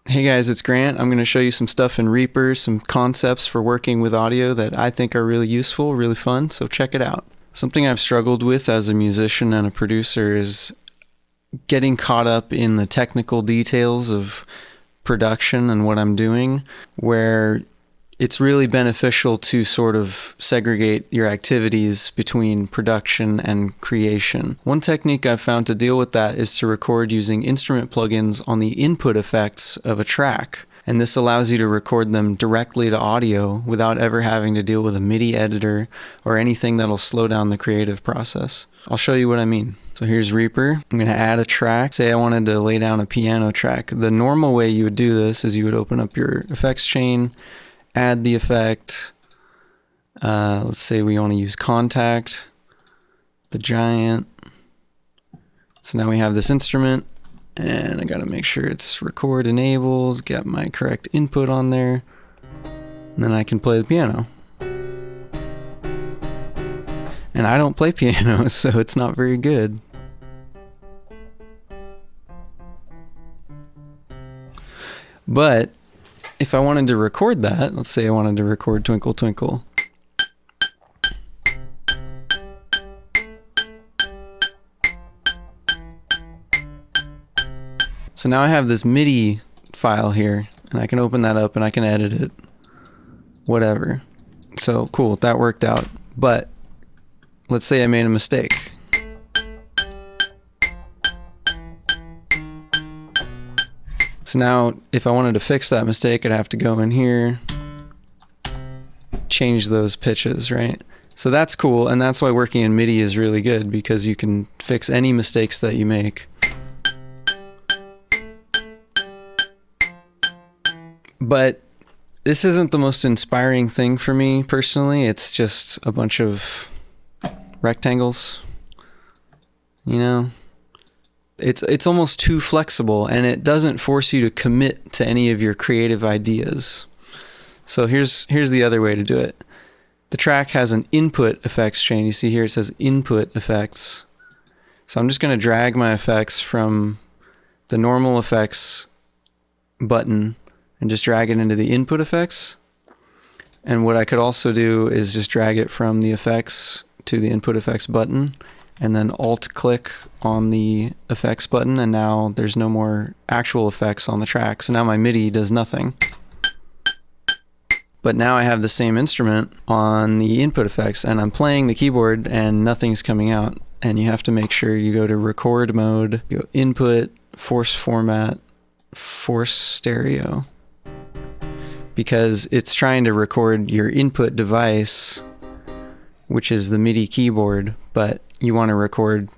Hey guys, it's Grant. I'm going to show you some stuff in Reaper, some concepts for working with audio that I think are really useful, really fun, so check it out. Something I've struggled with as a musician and a producer is getting caught up in the technical details of production and what I'm doing, where it's really beneficial to sort of segregate your activities between production and creation. One technique I've found to deal with that is to record using instrument plugins on the input effects of a track. And this allows you to record them directly to audio without ever having to deal with a MIDI editor or anything that'll slow down the creative process. I'll show you what I mean. So here's Reaper. I'm going to add a track. Say I wanted to lay down a piano track. The normal way you would do this is you would open up your effects chain, add the effect. Let's say we want to use Contact, the Giant. So now we have this instrument, and I got to make sure it's record enabled, get my correct input on there, and then I can play the piano. And I don't play piano, so it's not very good. But if I wanted to record that, let's say I wanted to record Twinkle Twinkle. So now I have this MIDI file here, and I can open that up and I can edit it, whatever. So cool, that worked out. But let's say I made a mistake. So now, if I wanted to fix that mistake, I'd have to go in here, change those pitches, right? So that's cool, and that's why working in MIDI is really good, because you can fix any mistakes that you make. But this isn't the most inspiring thing for me personally. It's just a bunch of rectangles, you know? It's almost too flexible, and it doesn't force you to commit to any of your creative ideas. So here's the other way to do it. The track has an input effects chain. You see here it says input effects. So I'm just going to drag my effects from the normal effects button and just drag it into the input effects. And what I could also do is just drag it from the effects to the input effects button, and then alt-click on the effects button, and now there's no more actual effects on the track. So now my MIDI does nothing. But now I have the same instrument on the input effects, and I'm playing the keyboard and nothing's coming out. And you have to make sure you go to record mode, go input, force format, force stereo. Because it's trying to record your input device, which is the MIDI keyboard, but you want to record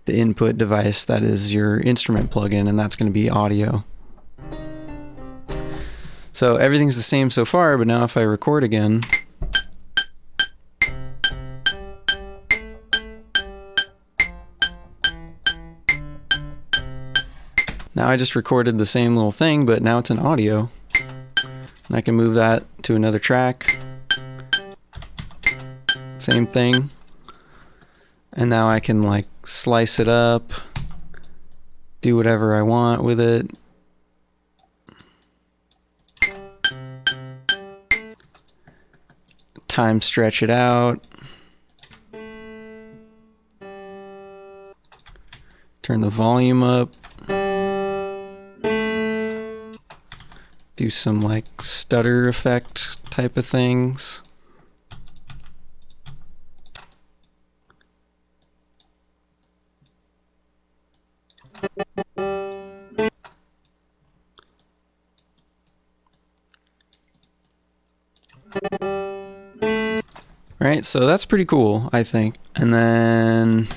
the input device that is your instrument plugin, and that's going to be audio. So everything's the same so far, but now if I record again, now I just recorded the same little thing, but now it's in audio. And I can move that to another track. Same thing. And now I can like slice it up, do whatever I want with it. Time stretch it out. Turn the volume up. Do some like stutter effect type of things. Right, so that's pretty cool, I think. And then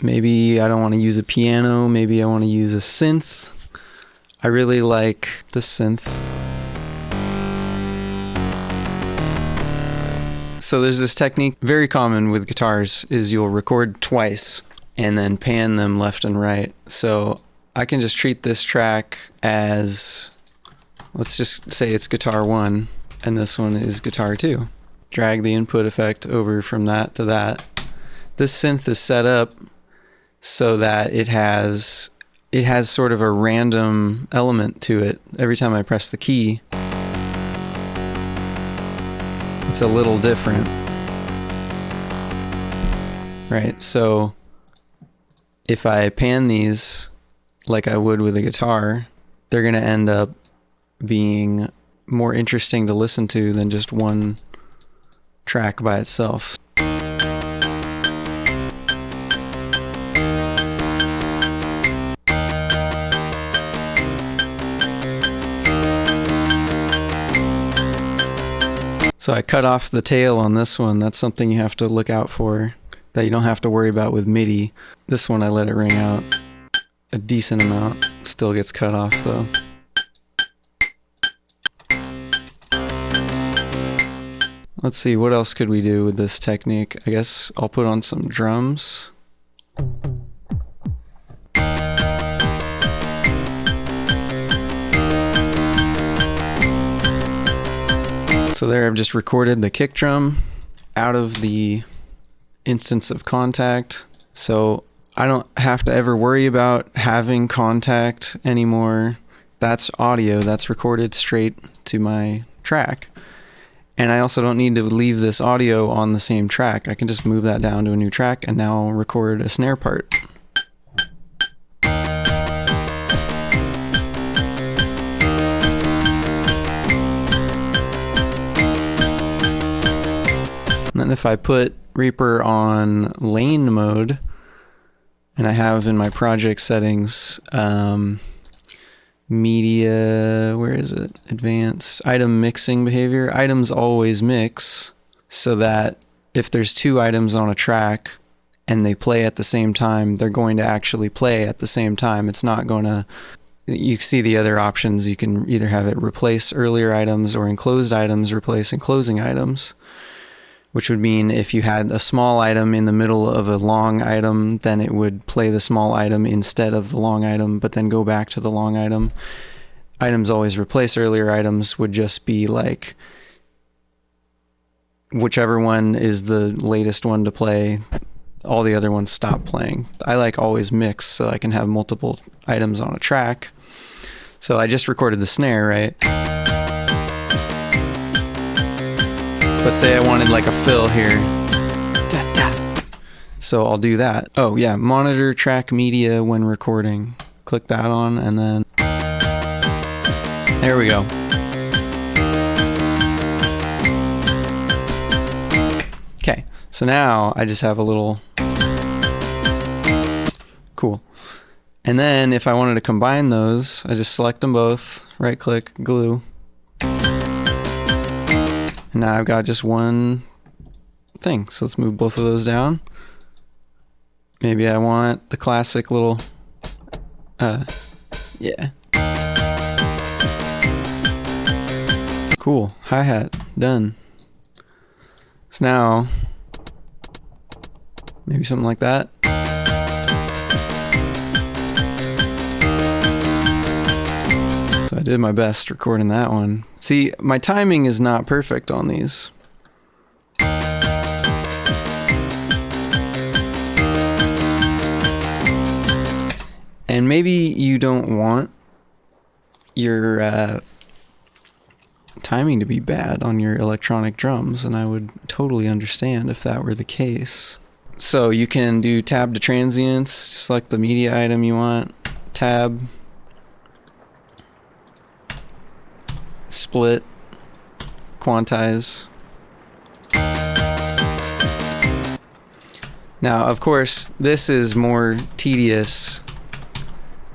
maybe I don't want to use a piano, maybe I want to use a synth. I really like the synth. So there's this technique, very common with guitars, is you'll record twice and then pan them left and right. So I can just treat this track as, let's just say it's guitar 1 and this one is guitar 2. Drag the input effect over from that to that. This synth is set up so that it has it has sort of a random element to it. Every time I press the key, it's a little different. Right, so if I pan these like I would with a guitar, they're going to end up being more interesting to listen to than just one track by itself. So I cut off the tail on this one. That's something you have to look out for, that you don't have to worry about with MIDI. This one I let it ring out a decent amount. It still gets cut off though. Let's see, what else could we do with this technique? I guess I'll put on some drums. So there I've just recorded the kick drum out of the instance of contact. So I don't have to ever worry about having contact anymore. That's audio, that's recorded straight to my track. And I also don't need to leave this audio on the same track. I can just move that down to a new track and now I'll record a snare part. And then if I put Reaper on lane mode, and I have in my project settings, media, where is it? Advanced item mixing behavior. Items always mix, so that if there's two items on a track and they play at the same time, they're going to actually play at the same time. It's not going to, you see the other options. You can either have it replace earlier items or enclosed items replace enclosing items, which would mean if you had a small item in the middle of a long item, then it would play the small item instead of the long item, but then go back to the long item. Items always replace earlier items would just be like, whichever one is the latest one to play, all the other ones stop playing. I like always mix so I can have multiple items on a track. So I just recorded the snare, right? Let's say I wanted like a fill here. Da, da. So I'll do that. Oh yeah, monitor track media when recording. Click that on and then there we go. Okay, so now I just have a little cool. And then if I wanted to combine those, I just select them both, right click, glue. And now I've got just one thing. So let's move both of those down. Maybe I want the classic little, yeah. Cool, hi-hat, done. So now, maybe something like that. So I did my best recording that one. See, my timing is not perfect on these. And maybe you don't want your timing to be bad on your electronic drums, and I would totally understand if that were the case. So you can do tab to transients, select the media item you want, tab, split, quantize. Now, of course, this is more tedious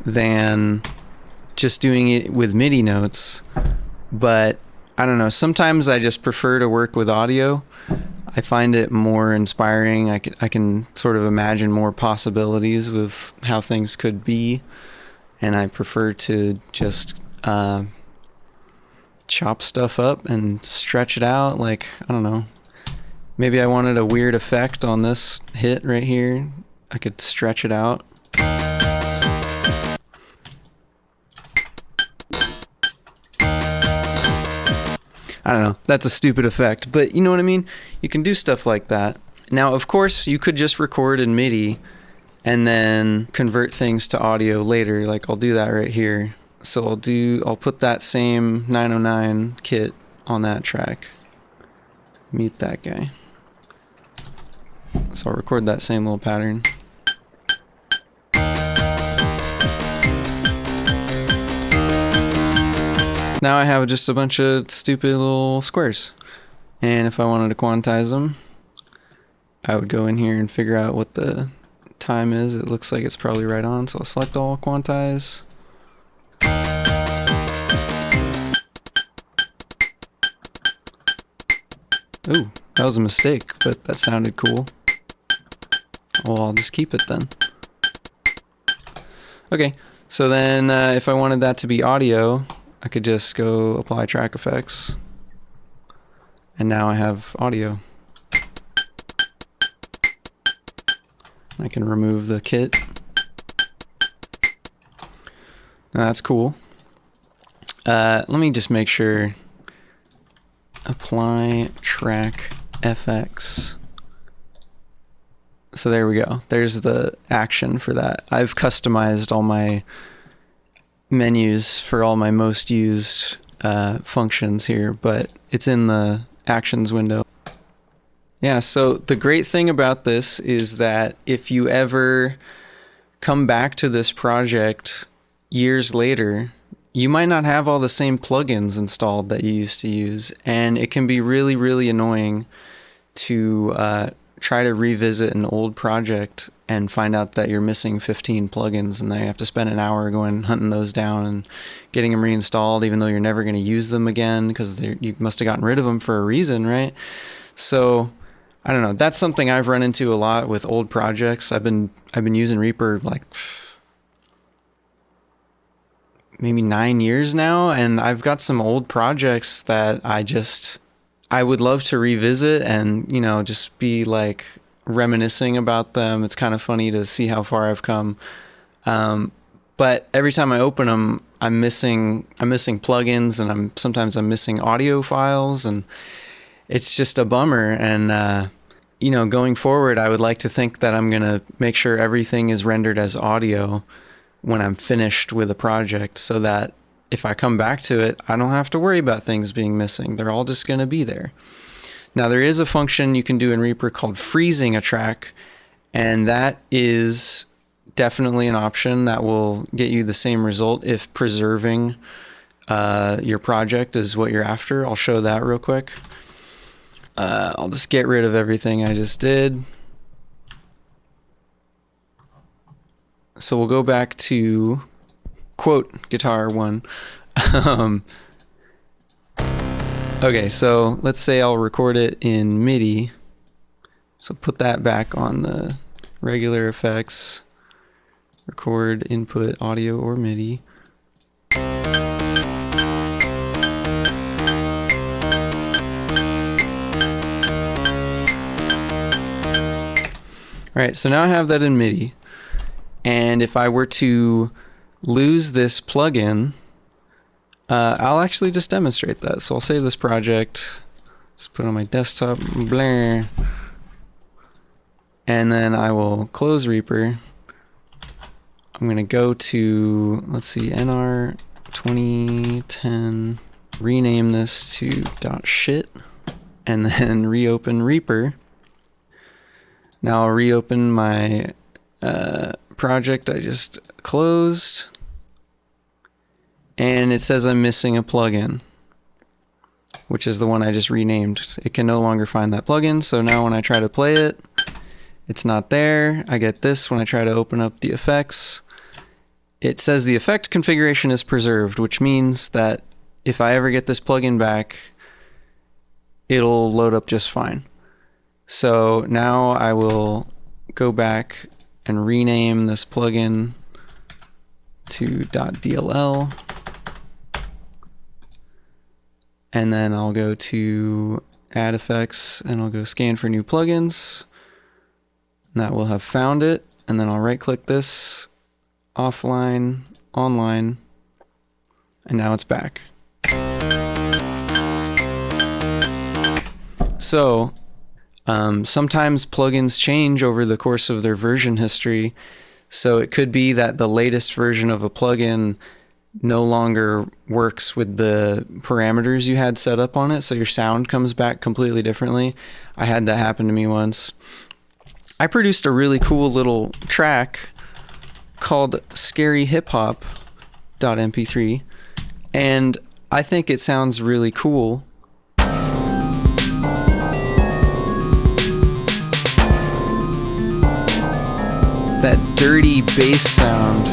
than just doing it with MIDI notes, but I don't know, sometimes I just prefer to work with audio. I find it more inspiring. I can sort of imagine more possibilities with how things could be, and I prefer to just chop stuff up and stretch it out. Like, I don't know, maybe I wanted a weird effect on this hit right here. I could stretch it out. I don't know, that's a stupid effect, but you know what I mean? You can do stuff like that. Now, of course, you could just record in MIDI and then convert things to audio later. Like I'll do that right here. So I'll put that same 909 kit on that track. Mute that guy. So I'll record that same little pattern. Now I have just a bunch of stupid little squares. And if I wanted to quantize them, I would go in here and figure out what the time is. It looks like it's probably right on, so I'll select all, quantize. Ooh, that was a mistake, but that sounded cool. Well, I'll just keep it then. Okay, so then if I wanted that to be audio, I could just go apply track effects. And now I have audio. I can remove the kit. Now that's cool. Let me just make sure. Apply track FX. So there we go. There's the action for that. I've customized all my menus for all my most used functions here, but it's in the actions window. Yeah, so the great thing about this is that if you ever come back to this project years later, you might not have all the same plugins installed that you used to use, and it can be really, really annoying to try to revisit an old project and find out that you're missing 15 plugins, and then you have to spend an hour going hunting those down and getting them reinstalled, even though you're never going to use them again because you must have gotten rid of them for a reason, right? So I don't know. That's something I've run into a lot with old projects. I've been using Reaper like maybe 9 years now, and I've got some old projects that I would love to revisit and, you know, just be like reminiscing about them. It's kind of funny to see how far I've come. But every time I open them, I'm missing plugins, and sometimes I'm missing audio files, and it's just a bummer. And, you know, going forward, I would like to think that I'm going to make sure everything is rendered as audio when I'm finished with a project, so that if I come back to it, I don't have to worry about things being missing. They're all just going to be there. Now, there is a function you can do in Reaper called freezing a track, and that is definitely an option that will get you the same result if preserving your project is what you're after. I'll show that real quick. I'll just get rid of everything I just did. So we'll go back to quote guitar 1. Okay, so let's say I'll record it in MIDI. So put that back on the regular effects. Record input audio or MIDI. All right, so now I have that in MIDI. And if I were to lose this plugin, I'll actually just demonstrate that. So I'll save this project, just put it on my desktop, blah, and then I will close Reaper. I'm going to go to, let's see, NR 2010, rename this to .shit, and then reopen Reaper. Now I'll reopen my project I just closed, and it says I'm missing a plugin, which is the one I just renamed. It can no longer find that plugin, so now when I try to play it, it's not there. I get this when I try to open up the effects. It says the effect configuration is preserved, which means that if I ever get this plugin back, it'll load up just fine. So now I will go back and rename this plugin to .dll, and then I'll go to add effects and I'll go scan for new plugins, and that will have found it. And then I'll right click this, offline, online, and now it's back. So Sometimes plugins change over the course of their version history. So it could be that the latest version of a plugin no longer works with the parameters you had set up on it. So your sound comes back completely differently. I had that happen to me once. I produced a really cool little track called scaryhiphop.mp3, and I think it sounds really cool. That dirty bass sound.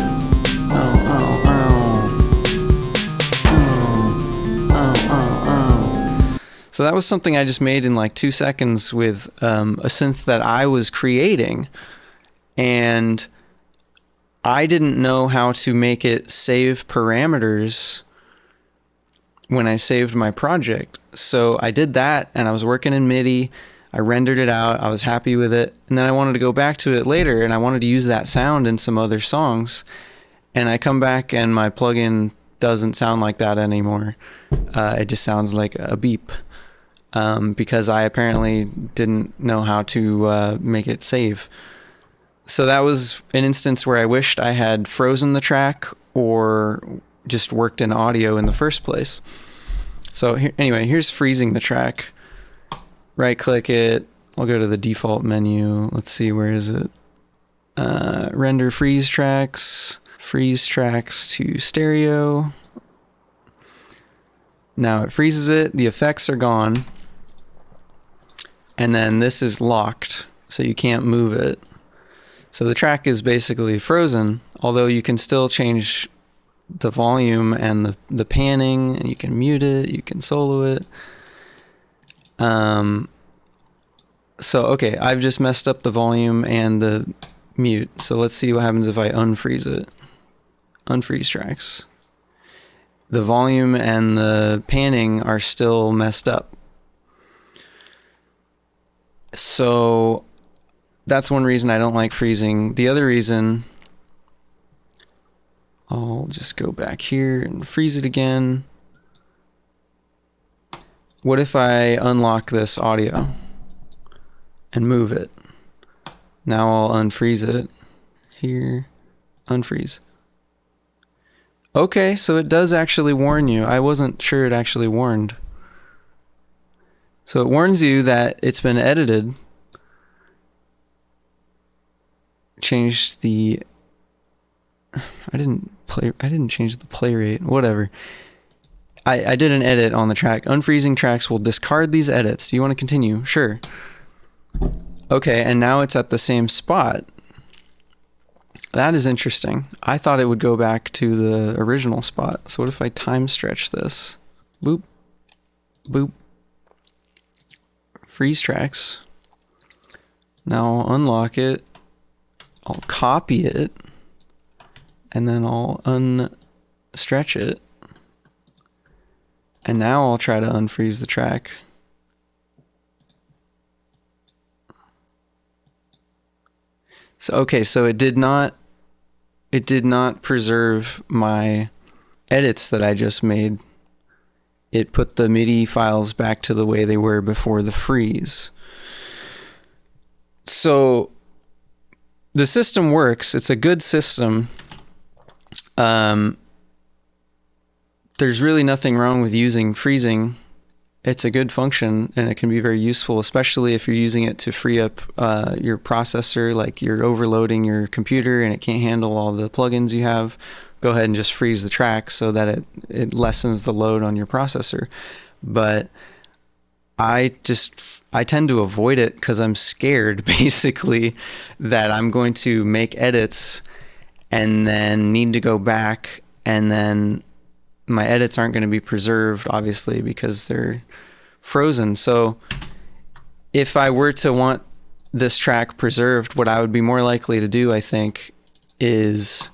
So that was something I just made in like 2 seconds with a synth that I was creating, and I didn't know how to make it save parameters when I saved my project. So I did that, and I was working in MIDI. I rendered it out. I was happy with it. And then I wanted to go back to it later, and I wanted to use that sound in some other songs. And I come back, and my plugin doesn't sound like that anymore. It just sounds like a beep. Because I apparently didn't know how to make it save. So that was an instance where I wished I had frozen the track or just worked in audio in the first place. So anyway, here's freezing the track. Right click it. I'll go to the default menu. Let's see, where is it? Render freeze tracks. Freeze tracks to stereo. Now it freezes it. The effects are gone. And then this is locked, so you can't move it. So the track is basically frozen, although you can still change the volume and the panning, and you can mute it, you can solo it. So, okay, I've just messed up the volume and the mute. So let's see what happens if I unfreeze it. Unfreeze tracks. The volume and the panning are still messed up. So that's one reason I don't like freezing. The other reason, I'll just go back here and freeze it again. What if I unlock this audio and move it? Now I'll unfreeze it. Here, unfreeze. Okay, so it does actually warn you. I wasn't sure it actually warned. So it warns you that it's been edited. Change the... I didn't change the play rate. Whatever. I did an edit on the track. Unfreezing tracks will discard these edits. Do you want to continue? Sure. Okay, and now it's at the same spot. That is interesting. I thought it would go back to the original spot. So what if I time stretch this? Boop. Boop. Freeze tracks. Now I'll unlock it. I'll copy it. And then I'll unstretch it. And now I'll try to unfreeze the track. So okay, so it did not preserve my edits that I just made. It put the MIDI files back to the way they were before the freeze. So the system works. It's a good system. There's really nothing wrong with using freezing. It's a good function, and it can be very useful, especially if you're using it to free up your processor, like you're overloading your computer and it can't handle all the plugins you have. Go ahead and just freeze the track so that it lessens the load on your processor. But I tend to avoid it because I'm scared, basically, that I'm going to make edits and then need to go back, and then my edits aren't going to be preserved, obviously, because they're frozen. So if I were to want this track preserved, what I would be more likely to do, I think, is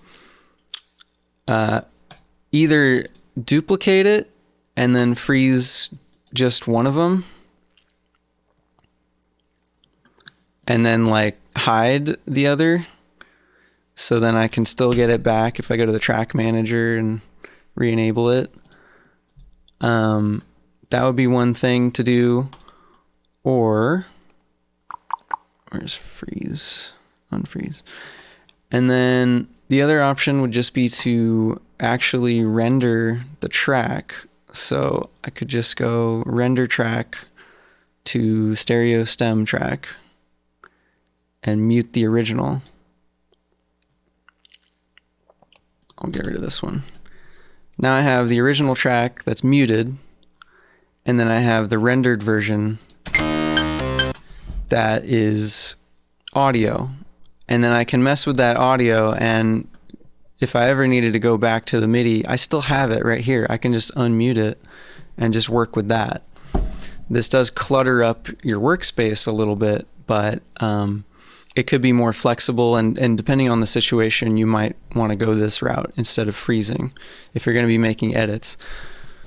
either duplicate it and then freeze just one of them, and then like hide the other, so then I can still get it back if I go to the track manager and re-enable it. That would be one thing to do. Or Where's freeze? Unfreeze. And then the other option would just be to actually render the track. So I could just go render track to stereo stem track and mute the original. I'll get rid of this one. Now I have the original track that's muted, and then I have the rendered version that is audio. And then I can mess with that audio, and if I ever needed to go back to the MIDI, I still have it right here. I can just unmute it and just work with that. This does clutter up your workspace a little bit, but it could be more flexible, and depending on the situation, you might want to go this route instead of freezing if you're going to be making edits.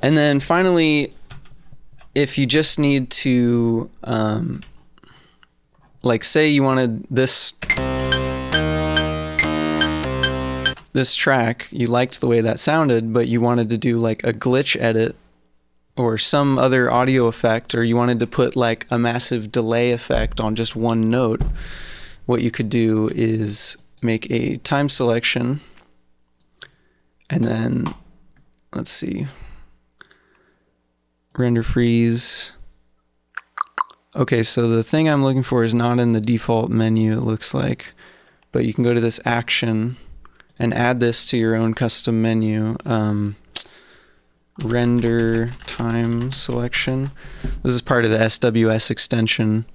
And then finally, if you just need to, like say you wanted this track, you liked the way that sounded, but you wanted to do like a glitch edit or some other audio effect, or you wanted to put like a massive delay effect on just one note, what you could do is make a time selection, and then let's see, render freeze. Okay, so the thing I'm looking for is not in the default menu, it looks like, but you can go to this action and add this to your own custom menu. Render time selection. This is part of the SWS extension.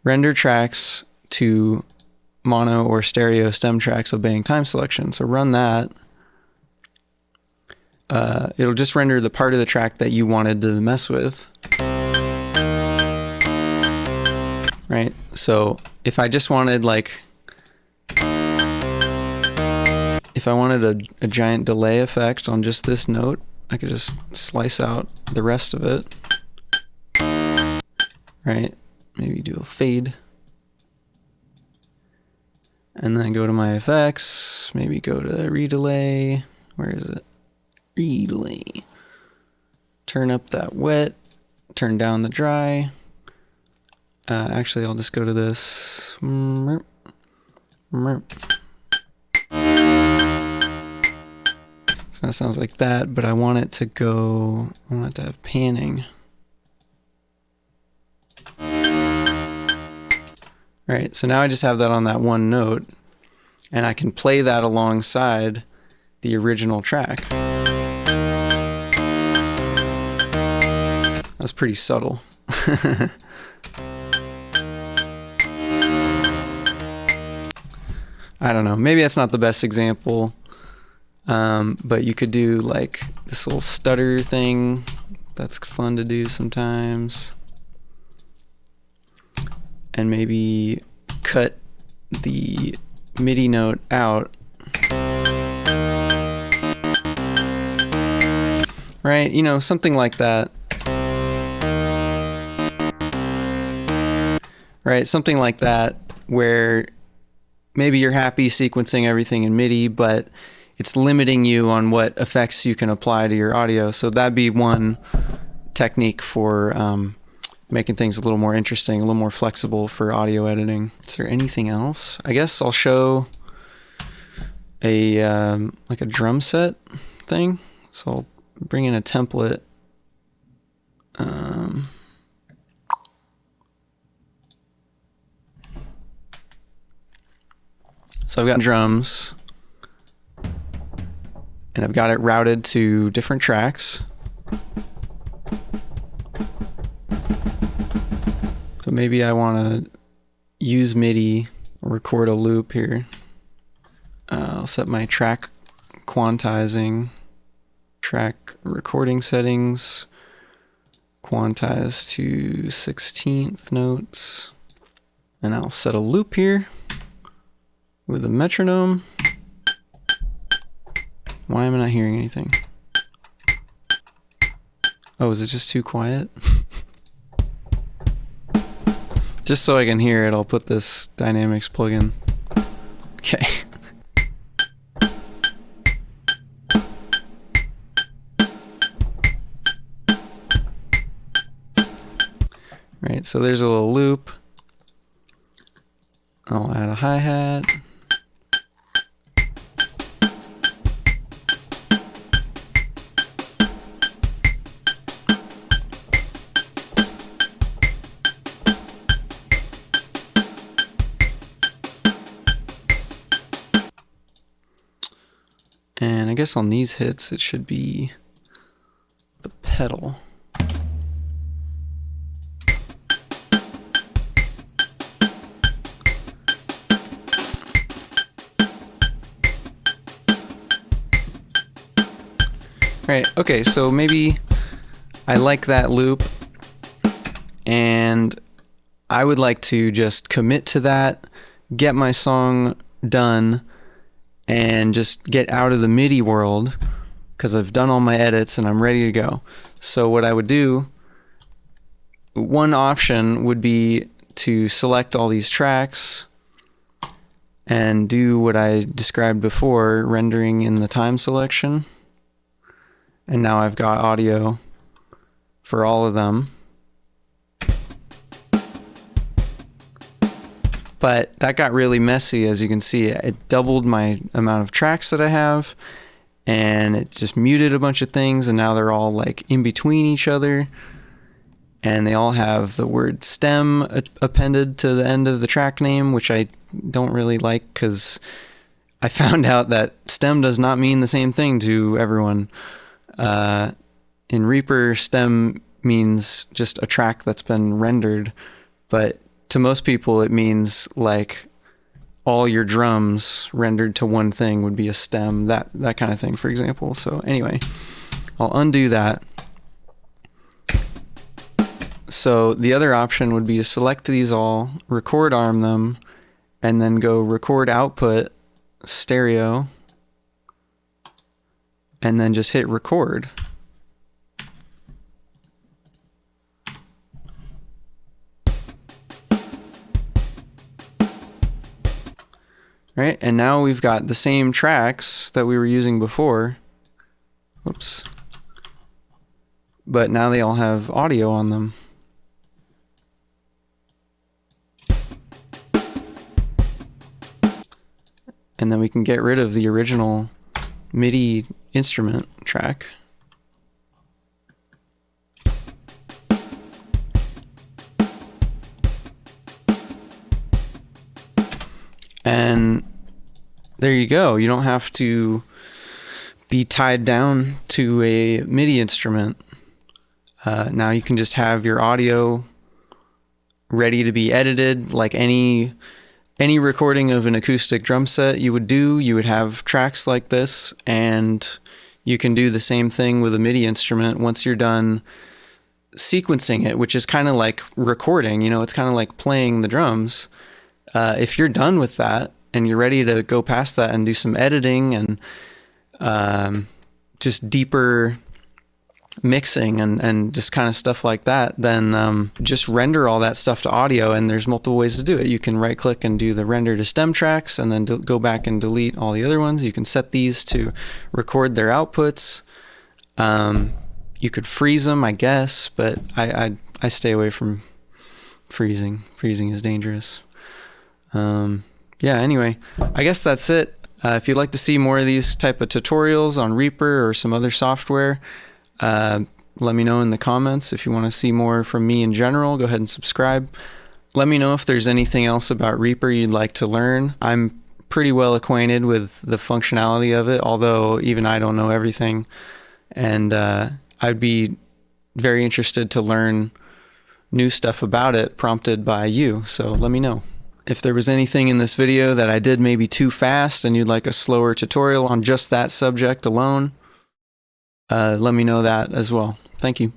Render tracks to mono or stereo stem tracks obeying time selection. So run that. It'll just render the part of the track that you wanted to mess with. Right? So if I just wanted like, if I wanted a giant delay effect on just this note, I could just slice out the rest of it. Right? Maybe do a fade. And then go to my effects, maybe go to redelay. Where is it? Redelay. Turn up that wet, turn down the dry. Actually, I'll just go to this. So that sounds like that, but I want it to go, I want it to have panning. Right, so now I just have that on that one note, and I can play that alongside the original track. That's pretty subtle. I don't know, maybe that's not the best example, but you could do like this little stutter thing. That's fun to do sometimes. And maybe cut the MIDI note out. Right, you know, something like that. Right, something like that where maybe you're happy sequencing everything in MIDI, but it's limiting you on what effects you can apply to your audio. So that'd be one technique for making things a little more interesting, a little more flexible for audio editing. Is there anything else? I guess I'll show a like a drum set thing. So I'll bring in a template. So I've got drums, and I've got it routed to different tracks. So maybe I want to use MIDI, record a loop here. I'll set my track quantizing, track recording settings, quantize to 16th notes, and I'll set a loop here with a metronome. Why am I not hearing anything? Oh, is it just too quiet? Just so I can hear it, I'll put this Dynamics plugin. Okay. Right, so there's a little loop. I'll add a hi-hat. And I guess on these hits, it should be the pedal. Right, okay, so maybe I like that loop, and I would like to just commit to that, get my song done, and just get out of the MIDI world, because I've done all my edits and I'm ready to go. So what I would do, one option would be to select all these tracks and do what I described before, rendering in the time selection. And now I've got audio for all of them. But that got really messy, as you can see. It doubled my amount of tracks that I have, and it just muted a bunch of things, and now they're all like in between each other, and they all have the word stem appended to the end of the track name, which I don't really like, because I found out that stem does not mean the same thing to everyone. In Reaper, stem means just a track that's been rendered, but to most people it means like all your drums rendered to one thing would be a stem, that kind of thing, for example. So anyway, I'll undo that. So the other option would be to select these all, record arm them, and then go record output, stereo, and then just hit record. Right, and now we've got the same tracks that we were using before. Whoops. But now they all have audio on them. And then we can get rid of the original MIDI instrument track. And there you go. You don't have to be tied down to a MIDI instrument. Now you can just have your audio ready to be edited like any recording of an acoustic drum set you would do. You would have tracks like this, and you can do the same thing with a MIDI instrument once you're done sequencing it, which is kind of like recording, you know, it's kind of like playing the drums. If you're done with that and you're ready to go past that and do some editing and just deeper mixing and just kind of stuff like that, then just render all that stuff to audio, and there's multiple ways to do it. You can right click and do the render to stem tracks, and then go back and delete all the other ones. You can set these to record their outputs. You could freeze them, I guess, but I stay away from freezing. Freezing is dangerous. Yeah, anyway, I guess that's it. If you'd like to see more of these type of tutorials on Reaper or some other software, let me know in the comments. If you want to see more from me in general, go ahead and subscribe. Let me know if there's anything else about Reaper you'd like to learn. I'm pretty well acquainted with the functionality of it, although even I don't know everything. And I'd be very interested to learn new stuff about it prompted by you, so let me know. If there was anything in this video that I did maybe too fast and you'd like a slower tutorial on just that subject alone, let me know that as well. Thank you.